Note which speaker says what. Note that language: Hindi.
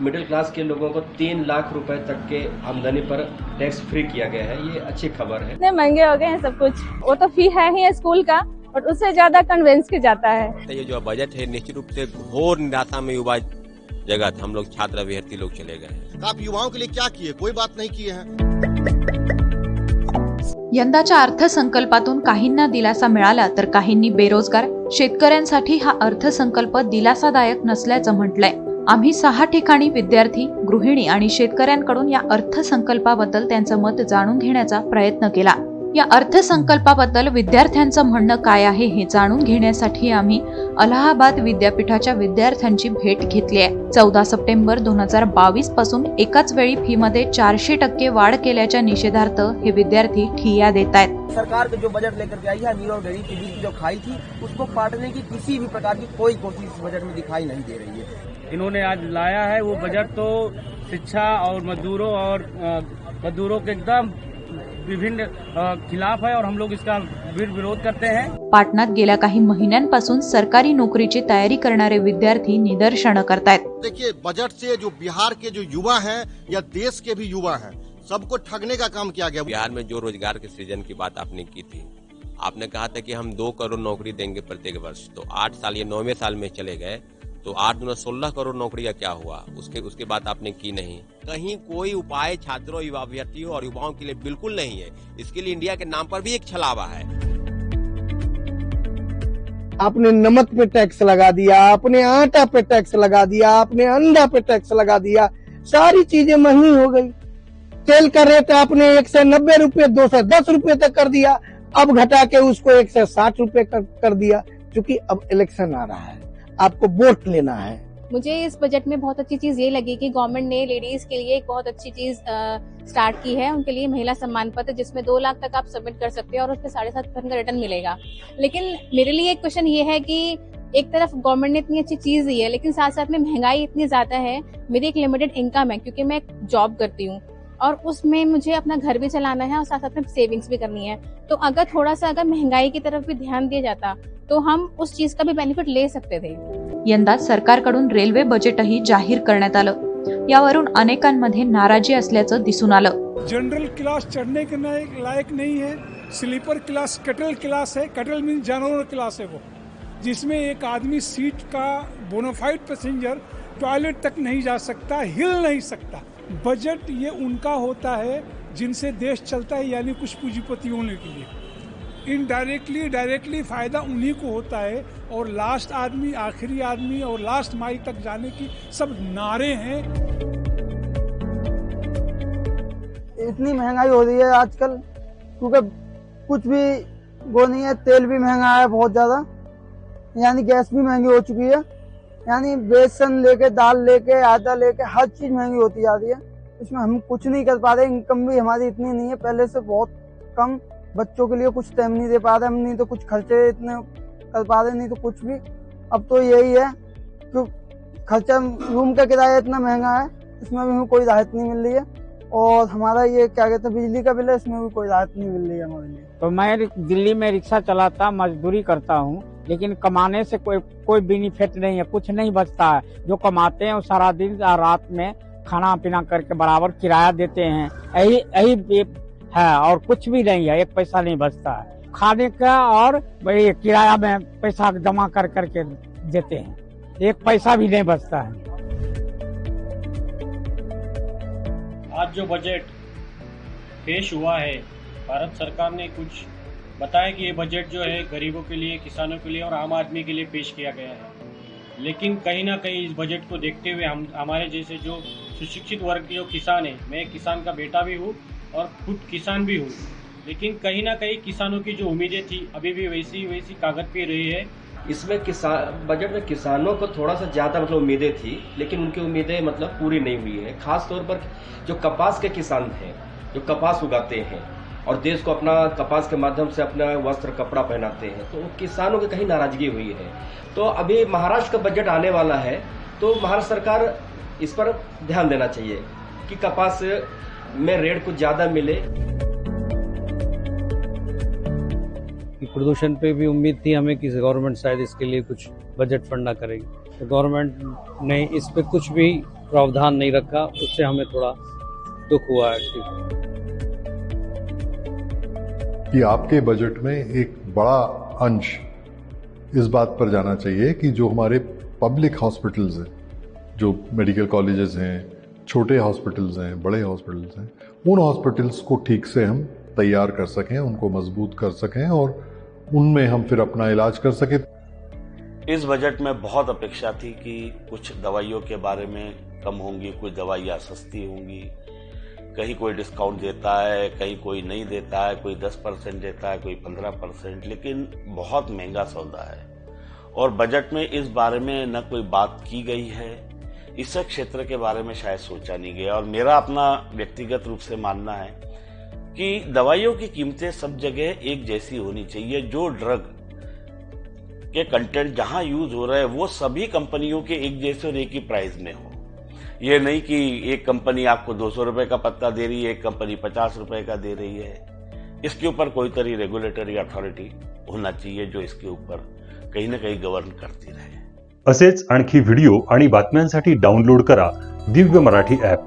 Speaker 1: मिडिल क्लास के लोगों को 3 लाख रुपए तक के आमदनी पर टैक्स फ्री किया गया है। ये अच्छी खबर है।
Speaker 2: इतने महंगे हो गए हैं सब कुछ, वो तो फी है ही स्कूल का और उससे ज्यादा कन्वेंस के जाता है।
Speaker 3: ये जो बजट है निश्चित रूप से घोर निराशा में युवा जगत, हम लोग छात्र अभ्यर्थी लोग चले गए।
Speaker 4: आप युवाओं के लिए क्या किए? कोई बात नहीं किए हैं।
Speaker 5: यंदाच्या अर्थसंकल्पातून काहींना दिलासा मिळाला तर काहींनी बेरोजगार शेतकऱ्यांसाठी हा अर्थसंकल्प दिलासादायक नसल्याचं म्हटलंय। आम्ही 6 ठिकाणी विद्यार्थी, गृहिणी आणि शेतकऱ्यांकडून या अर्थसंकल्पाबद्दल त्यांचं मत जाणून घेण्याचा प्रयत्न केला। या अर्थसंकल्पाबद्दल विद्यार्थ्यांचं म्हणणं काय आहे हे जाणून घेण्यासाठी आम्ही अलाहाबाद विद्यापीठाच्या विद्यार्थ्यांची भेट घेतली आहे। 14 सप्टेंबर 2022 पासून एकाच वेळी फी मध्ये 400% वाढ केल्याच्या निषेधार्थ हे विद्यार्थी ठिय्या देत आहेत।
Speaker 6: सरकार जो बजट लेकर के आई है, अमीर और गरीब के बीच की जो खाई थी उसको काटने की किसी भी प्रकार की कोई कोशिश इस बजट में दिखाई नहीं दे रही है।
Speaker 7: इन्होंने आज लाया है वो बजट तो शिक्षा और मजदूरों के एकदम विभिन्न खिलाफ है और हम लोग इसका विरोध करते हैं।
Speaker 5: पाटणात गेल्या काही महिन्यांपासून सरकारी नोकरीची तयारी करणारे विद्यार्थी निदर्शनं करतायत।
Speaker 4: देखिए, बजट से जो बिहार के जो युवा हैं या देश के भी युवा हैं, सबको ठगने का काम किया गया।
Speaker 3: बिहार में जो रोजगार के सृजन की बात आपने की थी, आपने कहा था कि हम 2 करोड़ नौकरी देंगे प्रत्येक वर्ष, तो 8 साल ये 9वें साल में चले गए, तो 8 दूना 16 करोड़ नौकरी का क्या हुआ? उसके बात आपने की नहीं। कहीं कोई उपाय छात्रों, युवा अभ्यर्थियों और युवाओं के लिए बिल्कुल नहीं है। इसके लिए इंडिया के नाम पर भी एक छलावा है।
Speaker 8: आपने नमक पे टैक्स लगा दिया, आपने आटा पे टैक्स लगा दिया, आपने अंडा पे टैक्स लगा दिया, सारी चीजें महंगी हो गई। तेल का रेट आपने 190 रुपए 210 रुपए तक कर दिया, अब घटा के उसको 160 रुपए कर दिया, क्योंकि अब इलेक्शन आ रहा है, आपको वोट लेना है।
Speaker 2: मुझे इस बजट में बहुत अच्छी चीज ये लगी कि गवर्नमेंट ने लेडीज के लिए एक बहुत अच्छी चीज स्टार्ट की है। उनके लिए महिला सम्मान पत्र, जिसमें 2 लाख तक आप सबमिट कर सकते हैं और उसके 7.5% का रिटर्न मिलेगा। लेकिन मेरे लिए एक क्वेश्चन ये है कि एक तरफ गवर्नमेंट ने इतनी अच्छी चीज दी है, लेकिन साथ साथ में महंगाई इतनी ज्यादा है। मेरी एक लिमिटेड इनकम है क्योंकि मैं जॉब करती हूँ और उसमें मुझे अपना घर भी चलाना है और साथ साथ में सेविंग्स भी करनी है। तो अगर थोड़ा सा महंगाई की तरफ भी ध्यान दिया जाता तो हम उस चीज का भी बेनिफिट ले सकते थे।
Speaker 5: यंदा सरकारकडून रेल्वे बजेटही जाहीर करण्यात आलं। यावरून अनेकांमध्ये नाराजी असल्याचं दिसून आलं।
Speaker 9: जनरल क्लास चढ़ने के लायक नहीं है, स्लीपर क्लास कटल क्लास है। कटल मीन जानवर क्लास है वो, जिसमें एक आदमी सीट का बोनाफाइड पैसेंजर टॉयलेट तक नहीं जा सकता, हिल नहीं सकता। बजट ये उनका होता है जिनसे देश चलता है, यानी कुछ पूंजीपतियों के लिए। इनडायरेक्टली डायरेक्टली फायदा उन्हीं को होता है और लास्ट आदमी, आखिरी आदमी और लास्ट माइल तक जाने की सब नारे हैं।
Speaker 8: इतनी महंगाई हो रही है आजकल, क्योंकि कुछ भी वो नहीं है। तेल भी महंगा है बहुत ज्यादा, यानी गैस भी महंगी हो चुकी है, यानी बेसन लेके, दाल लेके, आटा लेके, हर चीज महंगी होती जा रही है। इसमें हम कुछ नहीं कर पा रहे। इनकम भी हमारी इतनी नहीं है, पहले से बहुत कम। बच्चों के लिए कुछ टाइम नहीं दे पा रहे हम, नहीं तो कुछ खर्चे इतने कर पा रहे, नहीं तो कुछ भी। अब तो यही है कि खर्चा, रूम का किराया इतना महंगा है, इसमें भी हमें कोई राहत नहीं मिल रही है। और हमारा ये क्या कहते हैं बिजली का बिल है, इसमें भी कोई राहत नहीं मिल रही है हमारे लिए।
Speaker 7: तो मैं दिल्ली में रिक्शा चलाता, मजदूरी करता हूँ, लेकिन कमाने से कोई बेनिफिट नहीं है, कुछ नहीं बचता है। जो कमाते हैं वो सारा दिन रात में खाना पीना करके बराबर किराया देते हैं, यही है और कुछ भी नहीं है। 1 पैसा नहीं बचता है खाने का, और किराया में पैसा जमा कर करके देते हैं, 1 पैसा भी नहीं बचता है।
Speaker 10: आज जो बजट पेश हुआ है, भारत सरकार ने कुछ बताया कि ये बजट जो है गरीबों के लिए, किसानों के लिए और आम आदमी के लिए पेश किया गया है। लेकिन कहीं ना कहीं इस बजट को देखते हुए हमारे जैसे जो सुशिक्षित वर्ग के जो किसान है, मैं एक किसान का बेटा भी हूँ और खुद किसान भी हूँ, लेकिन कहीं ना कहीं किसानों की जो उम्मीदें थी अभी भी वैसी कागज पे रही है।
Speaker 1: इसमें बजट में किसानों को थोड़ा सा ज्यादा उम्मीदें थी, लेकिन उनकी उम्मीदें पूरी नहीं हुई है। खास तौर पर जो कपास के किसान हैं, जो कपास उगाते हैं और देश को अपना कपास के माध्यम से अपना वस्त्र कपड़ा पहनाते हैं, तो किसानों की कहीं नाराजगी हुई है। तो अभी महाराष्ट्र का बजट आने वाला है, तो महाराष्ट्र सरकार इस पर ध्यान देना चाहिए कि कपास में रेट कुछ ज्यादा मिले।
Speaker 11: प्रदूषण पे भी उम्मीद थी हमें कि गवर्नमेंट शायद इसके लिए कुछ बजट फंड ना करेगी, तो गवर्नमेंट ने इस पे कुछ भी प्रावधान नहीं रखा, उससे हमें थोड़ा दुख हुआ है
Speaker 12: कि आपके बजट में एक बड़ा अंश इस बात पर जाना चाहिए कि जो हमारे पब्लिक हॉस्पिटल्स हैं, जो मेडिकल कॉलेजेस हैं, छोटे हॉस्पिटल्स हैं, बड़े हॉस्पिटल्स हैं, उन हॉस्पिटल्स को ठीक से हम तैयार कर सकें, उनको मजबूत कर सकें और उनमें हम फिर अपना इलाज कर सकें।
Speaker 13: इस बजट में बहुत अपेक्षा थी कि कुछ दवाइयों के बारे में कम होंगी, कुछ दवाइयाँ सस्ती होंगी, कहीं कोई डिस्काउंट देता है, कहीं कोई नहीं देता है, कोई 10% देता है, कोई 15%, लेकिन बहुत महंगा सौदा है और बजट में इस बारे में न कोई बात की गई है, इस क्षेत्र के बारे में शायद सोचा नहीं गया। और मेरा अपना व्यक्तिगत रूप से मानना है कि दवाइयों की कीमतें सब जगह एक जैसी होनी चाहिए। जो ड्रग के कंटेंट जहां यूज हो रहा है वो सभी कंपनियों के एक जैसे और एक ही प्राइस में हो। ये नहीं कि एक कंपनी आपको 200 रुपए का पत्ता दे रही है, एक कंपनी 50 रुपए का दे रही है। इसके ऊपर कोई तरह रेगुलेटरी अथॉरिटी होना चाहिए जो इसके ऊपर कहीं ना कहीं गवर्न करती रहे।
Speaker 14: असेच आणखी व्हिडिओ आणि बातम्यांसाठी डाउनलोड करा दिव्य मराठी ॲप।